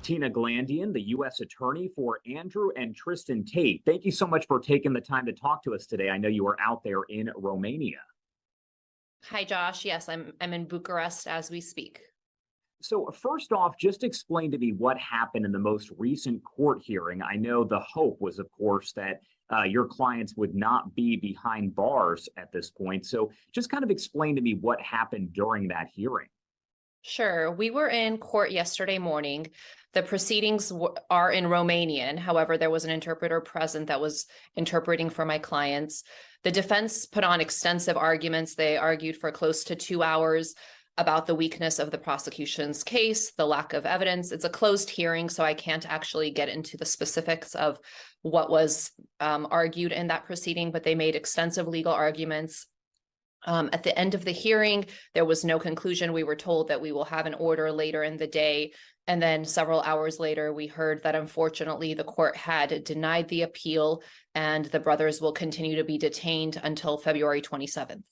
Tina Glandian, the U.S. Attorney for Andrew and Tristan Tate. Thank you so much for taking the time to talk to us today. I know you are out there in Romania. Hi, Josh. Yes, I'm in Bucharest as we speak. So first off, just explain to me what happened in the most recent court hearing. I know the hope was, of course, that your clients would not be behind bars at this point. So just kind of explain to me what happened during that hearing. Sure. We were in court yesterday morning. The proceedings are in Romanian. However, there was an interpreter present that was interpreting for my clients. The defense put on extensive arguments. They argued for close to 2 hours about the weakness of the prosecution's case, the lack of evidence. It's a closed hearing, so I can't actually get into the specifics of what was argued in that proceeding, but they made extensive legal arguments. At the end of the hearing, there was no conclusion. We were told that we will have an order later in the day. And then several hours later, we heard that unfortunately the court had denied the appeal and the brothers will continue to be detained until February 27th.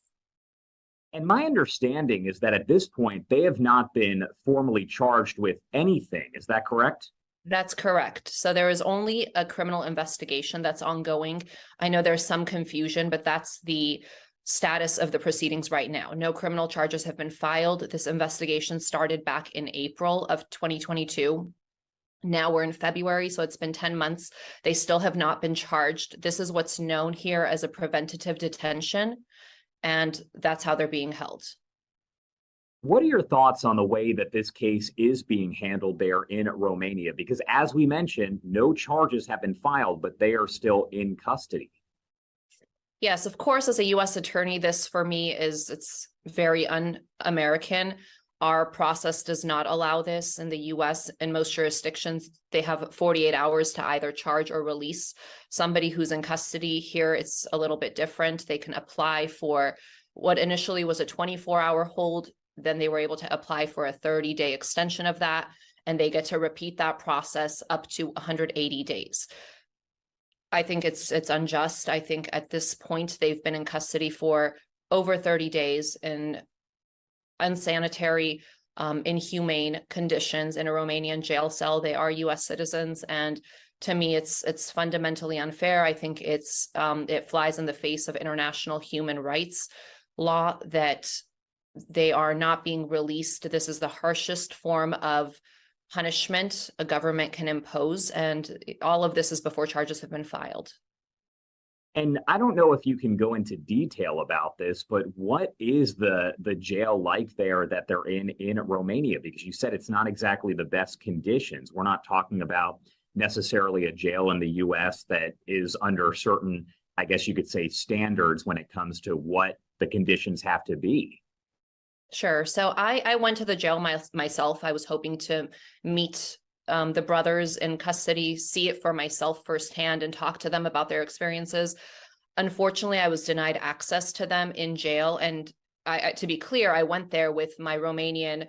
And my understanding is that at this point, they have not been formally charged with anything. Is that correct? That's correct. So there is only a criminal investigation that's ongoing. I know there's some confusion, but that's the status of the proceedings right now. No criminal charges have been filed. This investigation started back in April of 2022. Now we're in February, so it's been 10 months. They still have not been charged. This is what's known here as a preventative detention, and that's how they're being held. What are your thoughts on the way that this case is being handled there in Romania? Because as we mentioned, no charges have been filed, but they are still in custody. Yes, of course, as a U.S. attorney, this for me it's very un-American. Our process does not allow this in the U.S. In most jurisdictions, they have 48 hours to either charge or release somebody who's in custody. Here, it's a little bit different. They can apply for what initially was a 24-hour hold. Then they were able to apply for a 30-day extension of that, and they get to repeat that process up to 180 days. I think it's unjust. I think at this point, they've been in custody for over 30 days in unsanitary, inhumane conditions in a Romanian jail cell. They are U.S. citizens, and to me, it's fundamentally unfair. I think it flies in the face of international human rights law that they are not being released. This is the harshest form of punishment a government can impose, and all of this is before charges have been filed. And I don't know if you can go into detail about this, but what is the jail like there that they're in Romania? Because you said it's not exactly the best conditions. We're not talking about necessarily a jail in the U.S. that is under certain, I guess you could say, standards when it comes to what the conditions have to be. Sure. So I went to the jail myself. I was hoping to meet the brothers in custody, see it for myself firsthand, and talk to them about their experiences. Unfortunately, I was denied access to them in jail. And to be clear, I went there with my Romanian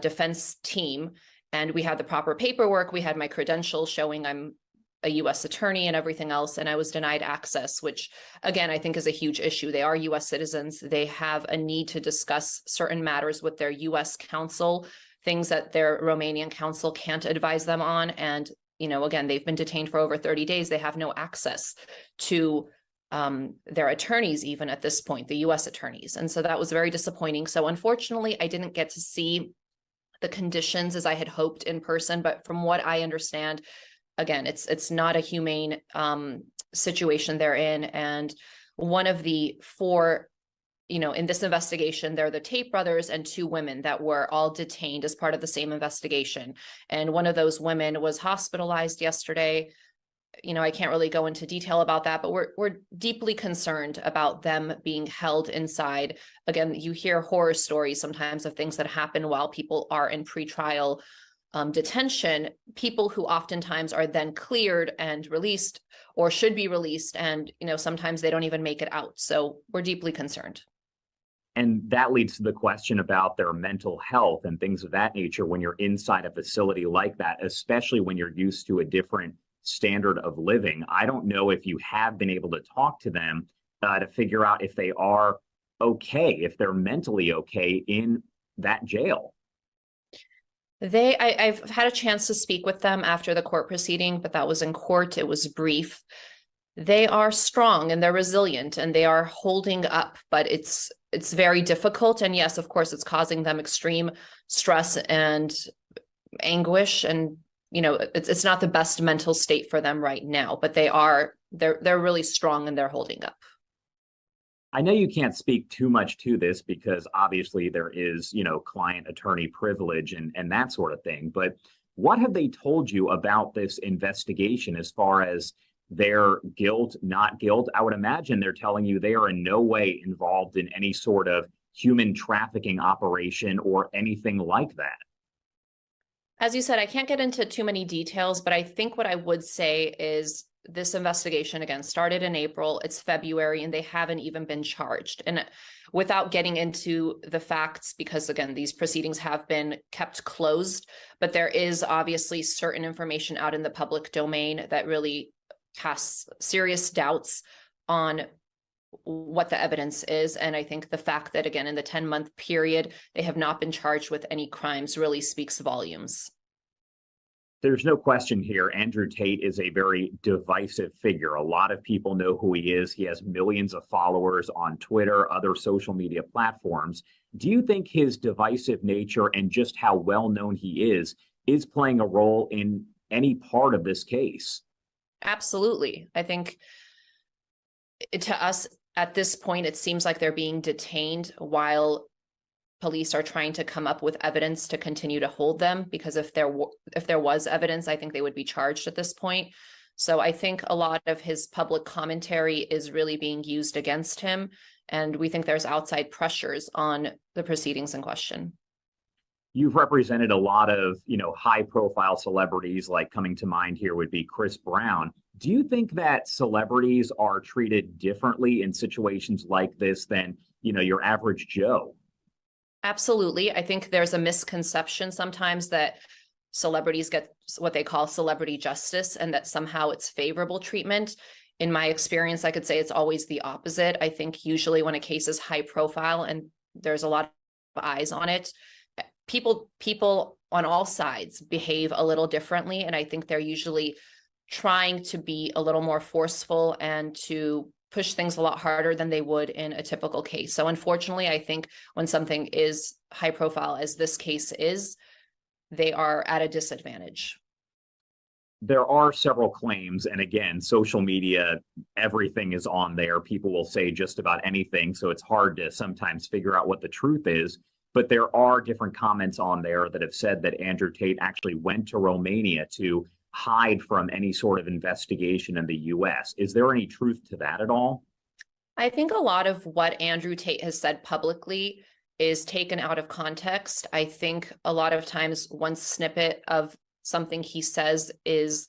defense team, and we had the proper paperwork. We had my credentials showing I'm a U.S. attorney and everything else, and I was denied access, which again, I think is a huge issue. They are U.S. citizens. They have a need to discuss certain matters with their U.S. counsel, things that their Romanian counsel can't advise them on. And, again, they've been detained for over 30 days. They have no access to their attorneys, even at this point, the U.S. attorneys. And so that was very disappointing. So unfortunately, I didn't get to see the conditions as I had hoped in person, but from what I understand, again, it's not a humane situation they're in. And one of the four, in this investigation, they're the Tate brothers and two women that were all detained as part of the same investigation. And one of those women was hospitalized yesterday. I can't really go into detail about that, but we're deeply concerned about them being held inside. Again, you hear horror stories sometimes of things that happen while people are in pretrial detention, people who oftentimes are then cleared and released or should be released. And, sometimes they don't even make it out. So we're deeply concerned. And that leads to the question about their mental health and things of that nature when you're inside a facility like that, especially when you're used to a different standard of living. I don't know if you have been able to talk to them to figure out if they are okay, if they're mentally okay in that jail. I've had a chance to speak with them after the court proceeding, but that was in court. It was brief. They are strong and they're resilient and they are holding up, but it's very difficult. And yes, of course, it's causing them extreme stress and anguish. And it's not the best mental state for them right now, but they're really strong and they're holding up. I know you can't speak too much to this because obviously there is, client attorney privilege and that sort of thing. But what have they told you about this investigation as far as their guilt, not guilt? I would imagine they're telling you they are in no way involved in any sort of human trafficking operation or anything like that. As you said, I can't get into too many details, but I think what I would say is this investigation again started in April, it's February, and they haven't even been charged. And without getting into the facts, because again, these proceedings have been kept closed, but there is obviously certain information out in the public domain that really casts serious doubts on what the evidence is. And I think the fact that, again, in the 10-month period, they have not been charged with any crimes really speaks volumes. There's no question here. Andrew Tate is a very divisive figure. A lot of people know who he is. He has millions of followers on Twitter, other social media platforms. Do you think his divisive nature and just how well known he is playing a role in any part of this case? Absolutely. I think to us at this point, it seems like they're being detained while police are trying to come up with evidence to continue to hold them, because if there was evidence, I think they would be charged at this point. So I think a lot of his public commentary is really being used against him. And we think there's outside pressures on the proceedings in question. You've represented a lot of, high profile celebrities, like coming to mind here would be Chris Brown. Do you think that celebrities are treated differently in situations like this than, your average Joe? Absolutely. I think there's a misconception sometimes that celebrities get what they call celebrity justice and that somehow it's favorable treatment. In my experience, I could say it's always the opposite. I think usually when a case is high profile and there's a lot of eyes on it, people on all sides behave a little differently. And I think they're usually trying to be a little more forceful and to push things a lot harder than they would in a typical case. So unfortunately, I think when something is high profile, as this case is, they are at a disadvantage. There are several claims, and again, social media, everything is on there. People will say just about anything, so it's hard to sometimes figure out what the truth is. But there are different comments on there that have said that Andrew Tate actually went to Romania to hide from any sort of investigation in the US. Is there any truth to that at all? I think a lot of what Andrew Tate has said publicly is taken out of context. I think a lot of times one snippet of something he says is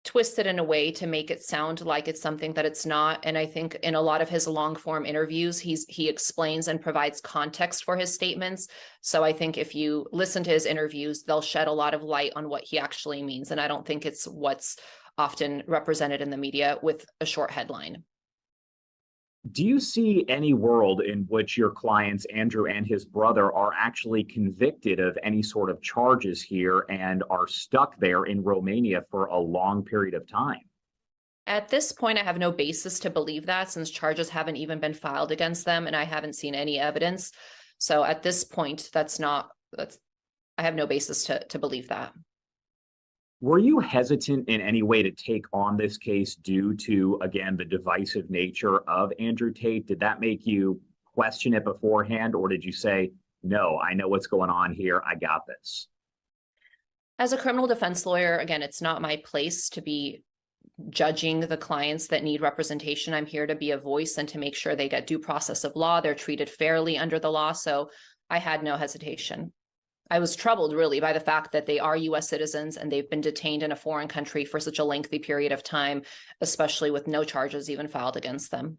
twisted in a way to make it sound like it's something that it's not. And I think in a lot of his long form interviews, he explains and provides context for his statements. So I think if you listen to his interviews, they'll shed a lot of light on what he actually means. And I don't think it's what's often represented in the media with a short headline. Do you see any world in which your clients, Andrew and his brother, are actually convicted of any sort of charges here and are stuck there in Romania for a long period of time? At this point, I have no basis to believe that, since charges haven't even been filed against them and I haven't seen any evidence. So at this point, I have no basis to believe that. Were you hesitant in any way to take on this case due to, again, the divisive nature of Andrew Tate? Did that make you question it beforehand, or did you say, no, I know what's going on here, I got this? As a criminal defense lawyer, again, it's not my place to be judging the clients that need representation. I'm here to be a voice and to make sure they get due process of law. They're treated fairly under the law. So I had no hesitation. I was troubled really by the fact that they are US citizens and they've been detained in a foreign country for such a lengthy period of time, especially with no charges even filed against them.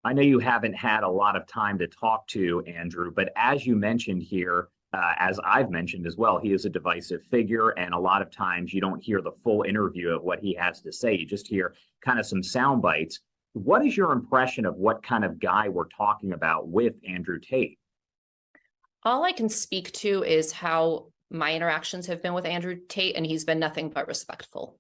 I know you haven't had a lot of time to talk to Andrew, but as you mentioned here, as I've mentioned as well, he is a divisive figure, and a lot of times you don't hear the full interview of what he has to say. You just hear kind of some sound bites. What is your impression of what kind of guy we're talking about with Andrew Tate? All I can speak to is how my interactions have been with Andrew Tate, and he's been nothing but respectful.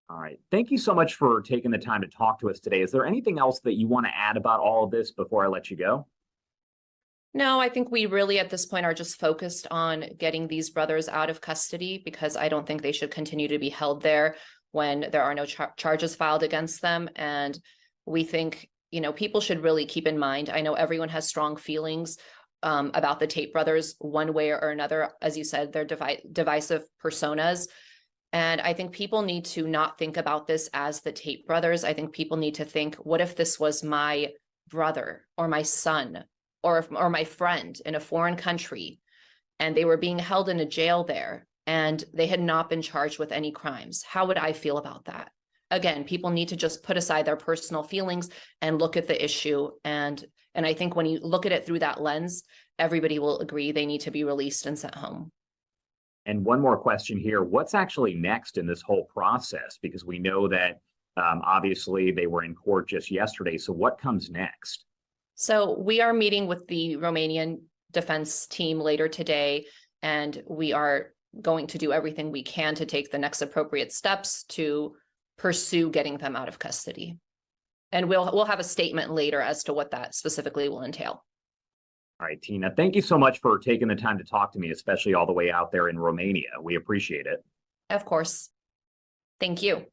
All right. Thank you so much for taking the time to talk to us today. Is there anything else that you want to add about all of this before I let you go? No, I think we really at this point are just focused on getting these brothers out of custody, because I don't think they should continue to be held there when there are no charges filed against them. And we think, people should really keep in mind, I know everyone has strong feelings about the Tate brothers one way or another. As you said, they're divisive personas. And I think people need to not think about this as the Tate brothers. I think people need to think, what if this was my brother or my son or my friend in a foreign country, and they were being held in a jail there and they had not been charged with any crimes? How would I feel about that? Again, people need to just put aside their personal feelings and look at the issue. And I think when you look at it through that lens, everybody will agree they need to be released and sent home. And one more question here. What's actually next in this whole process? Because we know that obviously they were in court just yesterday. So what comes next? So we are meeting with the Romanian defense team later today, and we are going to do everything we can to take the next appropriate steps to pursue getting them out of custody. And we'll have a statement later as to what that specifically will entail. All right, Tina, thank you so much for taking the time to talk to me, especially all the way out there in Romania. We appreciate it. Of course. Thank you.